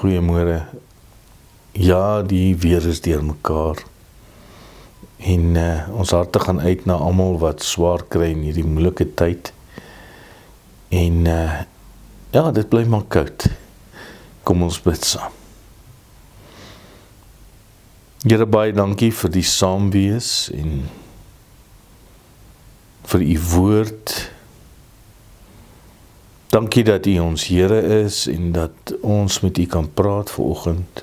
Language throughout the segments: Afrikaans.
Goeiemôre. Ja, die weer is deur mekaar. En ons harte gaan uit na almal wat swaar kry in hierdie moeilike tyd. En ja, dit bly maar koud. Kom ons bid saam. Here, baie dankie vir die saamwees en vir u woord. Dankie dat u ons Here is en dat ons met u kan praat vanoggend.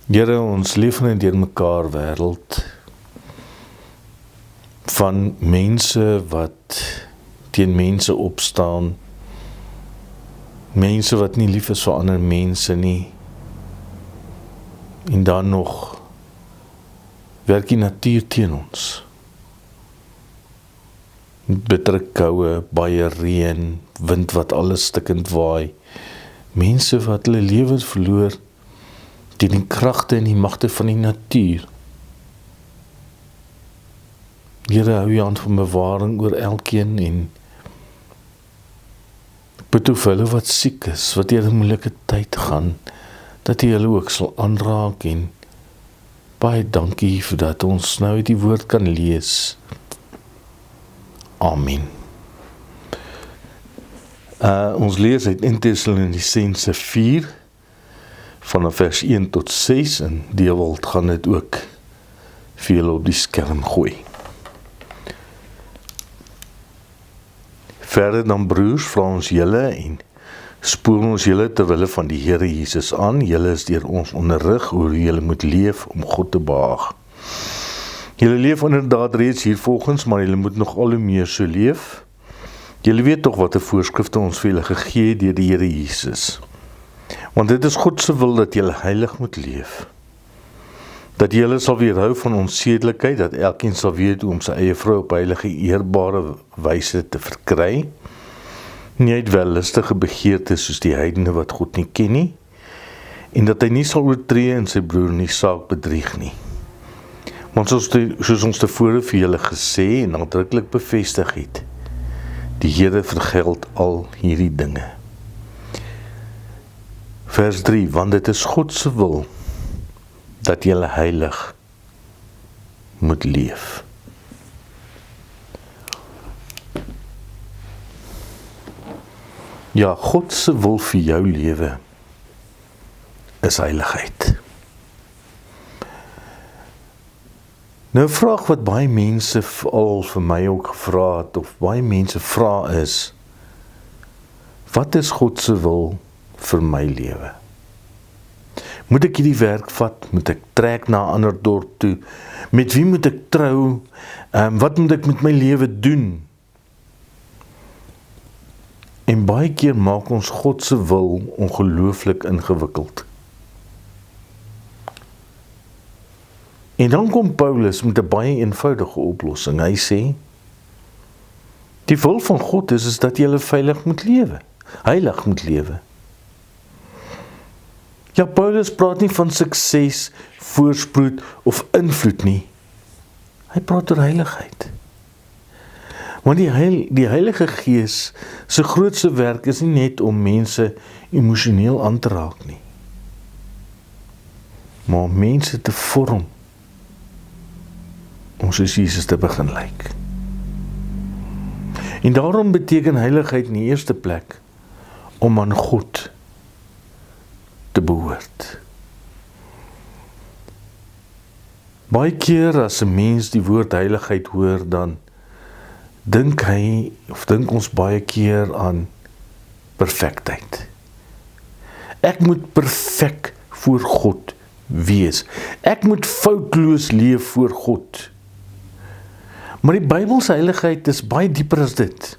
Here, ons leef in 'n deurmekaar wêreld van mense wat teen mense opstaan, mense wat nie lief is vir ander mense nie, en dan nog werk die natuur teen ons. Bittere koue, baie reën, wind wat alles stikkend waai, mense wat hulle lewens verloor teen die kragte en die magte van die natuur. Here, hou u hand van bewaring oor elkeen en bid vir hulle wat siek is, wat deur 'n moeilike tyd gaan, dat u hulle ook sal aanraak en baie dankie vir dat ons nou die woord kan lees. Amen. Ons lees uit 1 Tessalonisense 4 vanaf vers 1 tot 6 en Dewald gaan dit ook vir julle op die skerm gooi. Verder dan broers, vra ons julle en spoor ons julle ter wille van die Here Jesus aan. Julle is deur ons onderrig hoe julle moet leef om God te behaag. Julle leef inderdaad reeds hiervolgens, maar julle moet nog al hoe meer so leef. Julle weet tog watter voorskrifte ons vir julle gegee het deur die Here Jesus. Want dit is God se wil dat julle heilig moet leef. Dat julle sal weerhou van onsedelikheid, dat elkeen sal weet hoe om sy eie vrou op heilige eerbare wyse te verkry. Nie uit wellustige begeertes soos die heidene wat God nie ken nie, en dat hy nie sal oortree en sy broer nie saak bedrieg nie. Want soos ons tevore vir julle gesê en nadruklik bevestig het, die Here vergeld al hierdie dinge. Vers 3, want dit is God se wil dat julle heilig moet leef. Ja, God se wil vir jou lewe is heiligheid. Nou 'n vraag wat baie mense al vir my ook gevra het, of baie mense vra is, wat is God se wil vir my lewe? Moet ek hierdie werk vat? Moet ek trek na 'n ander dorp toe? Met wie moet ek trou? Wat moet ek met my lewe doen? En baie keer maak ons God se wil ongelooflik ingewikkeld. En dan kom Paulus met 'n baie eenvoudige oplossing. Hy sê, die wil van God is dat jy veilig moet lewe, heilig moet lewe. Ja, Paulus praat nie van sukses, voorspoed of invloed nie. Hy praat oor heiligheid. Want die Heilige Gees se grootste werk is nie net om mense emosioneel aan te raak nie, maar om mense te vorm om soos Jesus te begin lyk. En daarom beteken heiligheid in die eerste plek om aan God te behoort. Baie keer as 'n mens die woord heiligheid hoor, dan dink ons baie keer aan perfektheid. Ek moet perfek voor God wees. Ek moet foutloos leef voor God. Maar die Bybelse heiligheid is baie dieper as dit.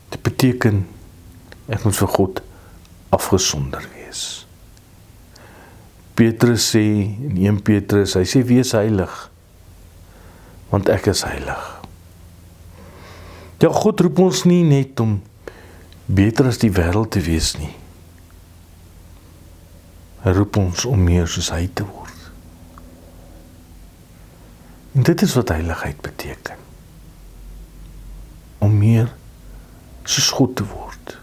Dit beteken, ek moet vir God afgesonder wees. Petrus sê, in 1 Petrus, hy sê, wees heilig, want ek is heilig. Ja, God roep ons nie net om beter as die wêreld te wees nie. Hy roep ons om meer soos hy te word. En dit is wat heiligheid beteken. Om meer soos God te word.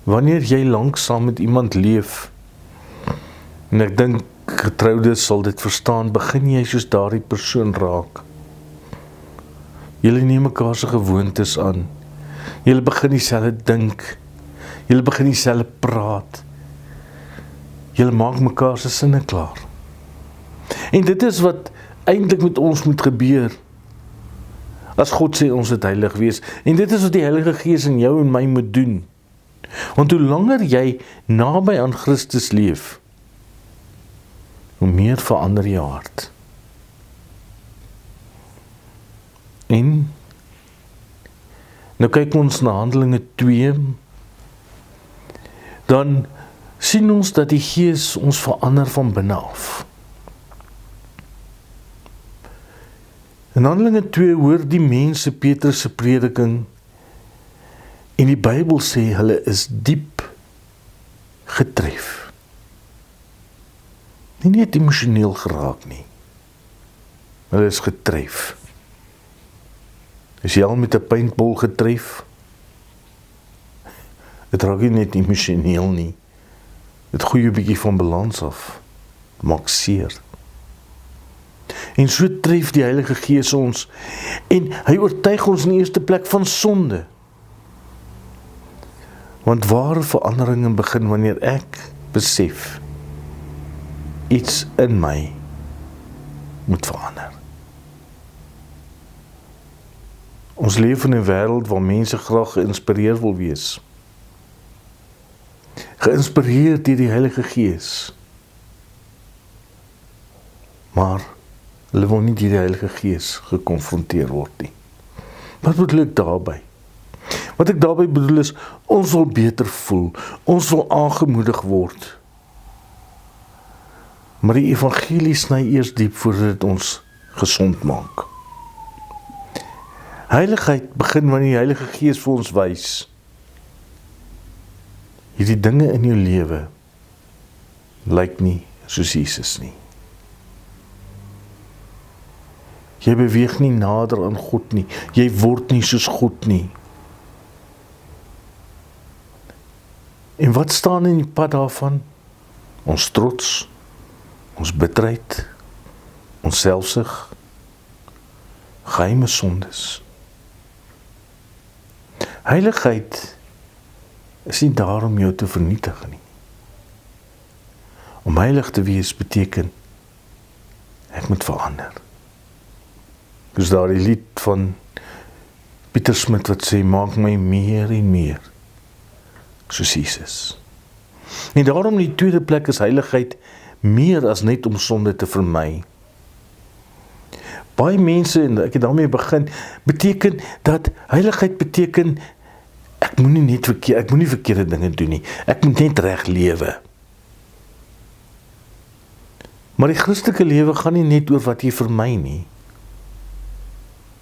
wanneer jy lank saam met iemand leef, en ek dink getroudes sal dit verstaan, begin jy soos daardie persoon raak. Julle neem mekaar se gewoontes aan. Julle begin dieselfde dink. Julle begin dieselfde praat. Julle maak mekaar se sinne klaar. En dit is wat eintlik met ons moet gebeur. As God sê ons het heilig wees. En dit is wat die Heilige Gees in jou en my moet doen. Want hoe langer jy naby aan Christus leef, hoe meer verander jou hart. En nou kyk ons na Handelinge 2, dan sien ons dat die Gees ons verander van binne af. In Handelinge 2 hoor die mense Petrus se prediking en die Bybel sê hulle is diep getref. Nie net emosioneel geraak nie. Hulle is getref. Is jy al met 'n paintball getref? Dit raak nie net emosioneel nie. Dit gooi jou 'n bietjie van balans af. Maak seer. En so tref die Heilige Gees ons en hy oortuig ons in die eerste plek van sonde. Want ware veranderinge begin wanneer ek besef iets in my moet verander. Ons leef in 'n wêreld waar mense graag geïnspireer wil wees. Geïnspireer deur die Heilige Gees. Maar hulle wil nie deur die Heilige Gees gekonfronteer word nie. Wat bedoel ek daarby? Wat ek daarby bedoel is, ons wil beter voel, ons wil aangemoedig word. Maar die evangelie sny eers diep voordat dit ons gesond maak. Heiligheid begin wanneer die Heilige Gees vir ons wys. Hierdie dinge in jou lewe lyk nie soos Jesus nie. Jy beweeg nie nader aan God nie. Jy word nie soos God nie. En wat staan in die pad daarvan? Ons trots, ons bitterheid, ons selfsug, geheime sondes. Heiligheid is nie daar om jou te vernietig nie. Om heilig te wees beteken, ek moet verander. Dus daar die lied van Pieter Smit wat sê, maak my meer en meer soos Jesus. En daarom die tweede plek is heiligheid meer as net om sonde te vermy. Baie mense, en ek het daarmee begin, beteken dat heiligheid beteken ek moenie verkeerde dinge doen nie. Ek moet net reg lewe. Maar die Christelike lewe gaan nie net oor wat jy vermy nie.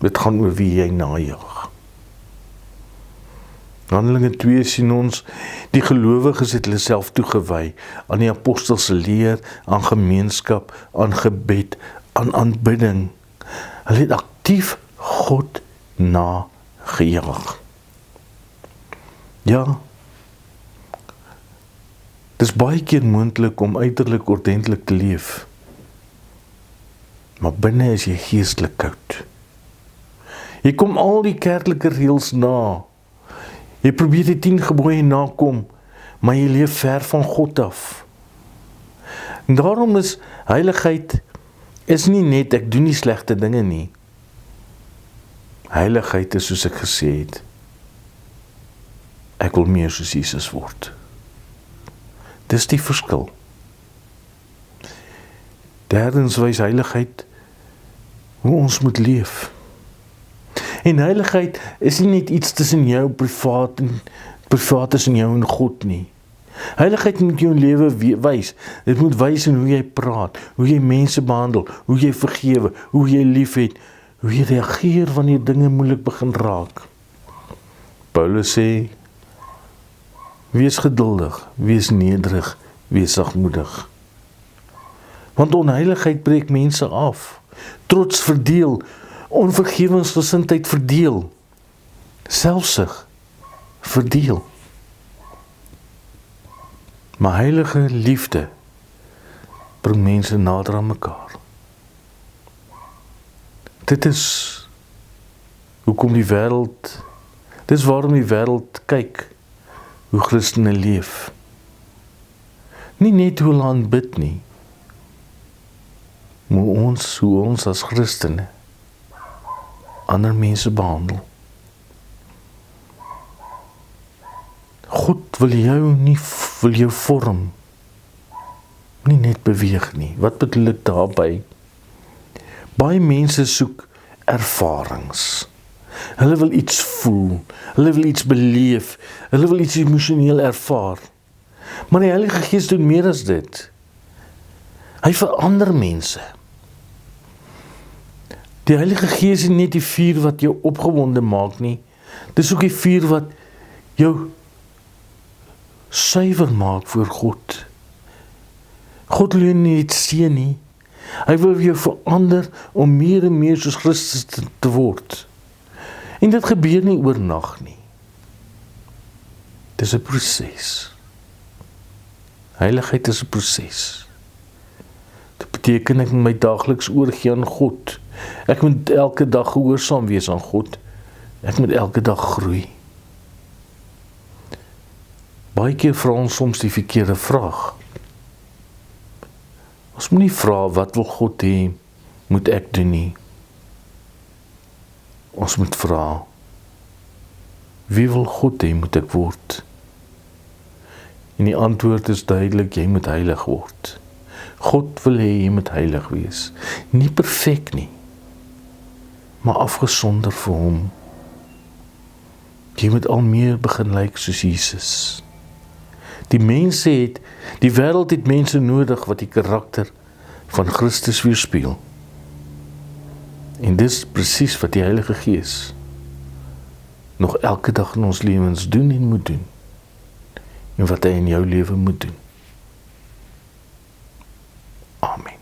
Dit gaan oor wie jy najag. Handelinge 2 sien ons, die gelowiges het hulle self toegewy aan die apostels leer, aan gemeenskap, aan gebed, aan aanbidding. Hulle het aktief God nagejaag. Ja, dis baie keer moontlik om uiterlik ordentlik te leef, maar binne is jy geestelik koud. Jy kom al die kerklike reëls na. Jy probeer die 10 gebooie nakom, maar jy leef ver van God af. En daarom is heiligheid is nie net ek doen nie slegte dinge nie. Heiligheid is soos ek gesê het. Ek wil meer soos Jesus word. Dis die verskil. Derdens wys heiligheid hoe ons moet leef. En heiligheid is nie net iets tussen jou privaat tussen jou en God nie. Heiligheid moet jou lewe wys. Dit moet wys in hoe jy praat, hoe jy mense behandel, hoe jy vergewe, hoe jy liefhet, hoe jy reageer wanneer dinge moeilik begin raak. Paulus sê, wees geduldig, wees nederig, wees sagmoedig. Want onheiligheid breek mense af. Trots verdeel, onvergewensgesindheid verdeel, selfsug verdeel. Maar heilige liefde bring mense nader aan mekaar. Dit is hoekom die wêreld, dit is waarom die wêreld kyk hoe Christene leef. Nie net hoe hulle aanbid nie, maar hoe ons as Christene ander mense behandel. God wil jou vorm, nie net beweeg nie. Wat bedoel ek daarby? Baie mense soek ervarings. Hulle wil iets voel, hulle wil iets beleef, hulle wil iets emosioneel ervaar. Maar die Heilige Gees doen meer as dit. Hy verander mense. Die Heilige Gees is nie die vuur wat jou opgewonde maak nie. Dis ook die vuur wat jou suiwer maak voor God. God wil jou nie net seën nie. Hy wil jou verander om meer en meer soos Christus te word. En dit gebeur nie oornag nie. Dit is 'n proses. Heiligheid is 'n proses. Dit beteken ek moet my daagliks oorgee aan God. Ek moet elke dag gehoorsaam wees aan God. Ek moet elke dag groei. Baie keer vra ons soms die verkeerde vraag. Ons moet nie vra wat wil God hê, moet ek doen nie. Ons moet vra, wie wil God hê moet ek word? En die antwoord is duidelik, jy moet heilig word. God wil hê jy moet heilig wees. Nie perfek nie, maar afgesonder vir hom. Jy moet al meer begin lyk soos Jesus. Die wêreld het mense nodig wat die karakter van Christus weerspieël. En dis presies wat die Heilige Gees nog elke dag in ons lewens doen en moet doen. En wat hy in jou lewe moet doen. Amen.